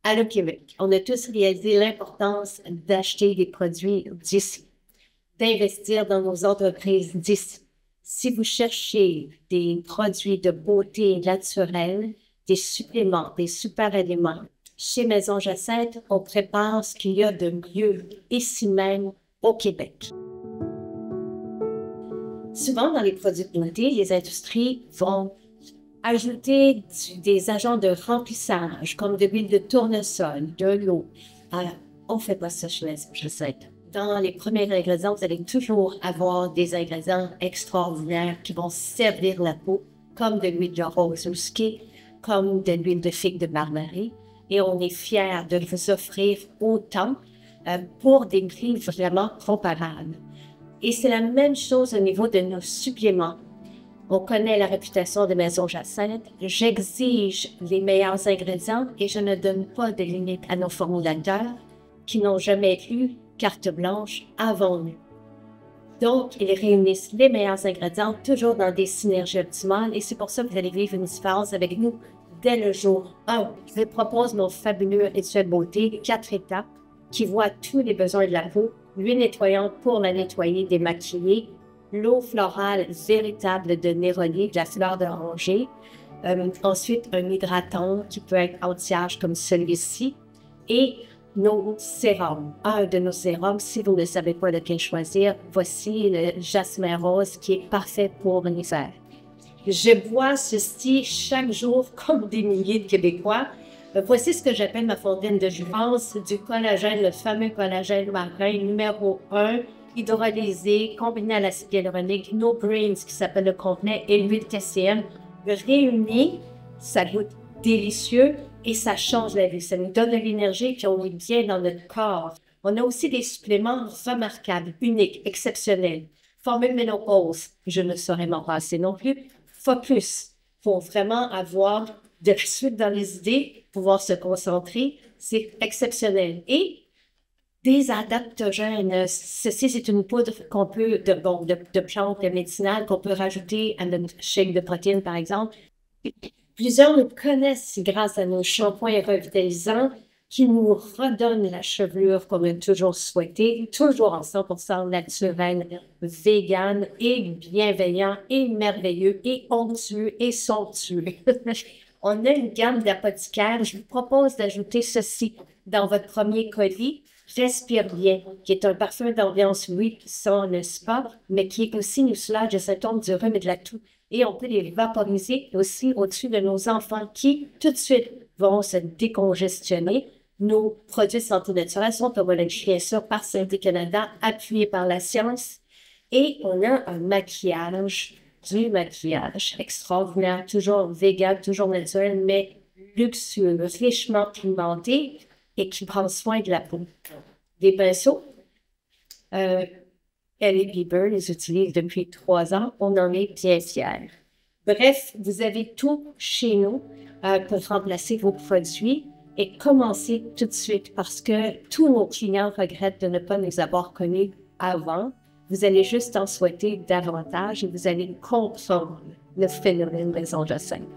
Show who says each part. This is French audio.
Speaker 1: Allô Québec, on a tous réalisé l'importance d'acheter des produits d'ici, d'investir dans nos entreprises d'ici. Si vous cherchez des produits de beauté naturelle, des suppléments, des super aliments, chez Maison Jacinthe, on prépare ce qu'il y a de mieux ici même au Québec. Souvent, dans les produits de beauté, les industries vont ajouter des agents de remplissage, comme de l'huile de tournesol, de l'eau. On ne fait pas ça chez Maison Jacinthe. Dans les premiers ingrédients, vous allez toujours avoir des ingrédients extraordinaires qui vont servir la peau, comme de l'huile de rose musquée, comme de l'huile de figue de Barbarie. Et on est fiers de vous offrir autant pour des prix vraiment comparables. Et c'est la même chose au niveau de nos suppléments. On connaît la réputation de Maison Jacinthe. J'exige les meilleurs ingrédients et je ne donne pas de limite à nos formulateurs qui n'ont jamais eu carte blanche avant nous. Donc, ils réunissent les meilleurs ingrédients, toujours dans des synergies optimales, et c'est pour ça que vous allez vivre une différence avec nous dès le jour 1. Je vous propose nos fabuleux rituels beauté, 4 étapes, qui voient tous les besoins de la peau, l'huile nettoyante pour la nettoyer, démaquiller, l'eau florale véritable de Néroli, de la fleur d'oranger, ensuite un hydratant qui peut être anti-âge comme celui-ci, et nos sérums. Un de nos sérums, si vous ne savez pas lequel choisir, voici le jasmin rose qui est parfait pour l'hiver. Je bois ceci chaque jour comme des milliers de Québécois. Voici ce que j'appelle ma fontaine de jouvence, du collagène, le fameux collagène marin numéro 1, hydrolysé, combiné à l'acide hyaluronique, No Brains qui s'appelle le complet et l'huile TCM. Réunis, ça goûte délicieux et ça change la vie. Ça nous donne de l'énergie puis on est bien dans notre corps. On a aussi des suppléments remarquables, uniques, exceptionnels. Formule ménopause, je ne saurais m'en passer non plus. Focus, pour vraiment avoir de la suite dans les idées, pouvoir se concentrer, c'est exceptionnel. Et des adaptogènes, ceci c'est une poudre qu'on peut, de plantes médicinales qu'on peut rajouter à notre shake de protéines par exemple. Plusieurs nous connaissent grâce à nos shampoings revitalisants qui nous redonnent la chevelure qu'on a toujours souhaité, toujours en 100% naturel, vegan et bienveillant et merveilleux et onctueux et somptueux. On a une gamme d'apothicaires. Je vous propose d'ajouter ceci dans votre premier colis. Respire bien, qui est un parfum d'ambiance, oui, qui sent le spa, mais qui aussi nous soulage des symptômes du rhume et de la toux. Et on peut les vaporiser aussi au-dessus de nos enfants qui, tout de suite, vont se décongestionner. Nos produits de santé naturelle sont homologués, bien sûr, par Santé Canada, appuyés par la science. Et on a un maquillage, du maquillage extraordinaire, toujours vegan, toujours naturel, mais luxueux, richement pimenté et qui prend soin de la peau. Des pinceaux, Ellie Bieber les utilise depuis 3 ans. On en est bien fiers. Bref, vous avez tout chez nous pour remplacer vos produits et commencez tout de suite parce que tous nos clients regrettent de ne pas nous avoir connus avant. Vous allez juste en souhaiter davantage et vous allez comprendre le phénomène Maison Jacinthe.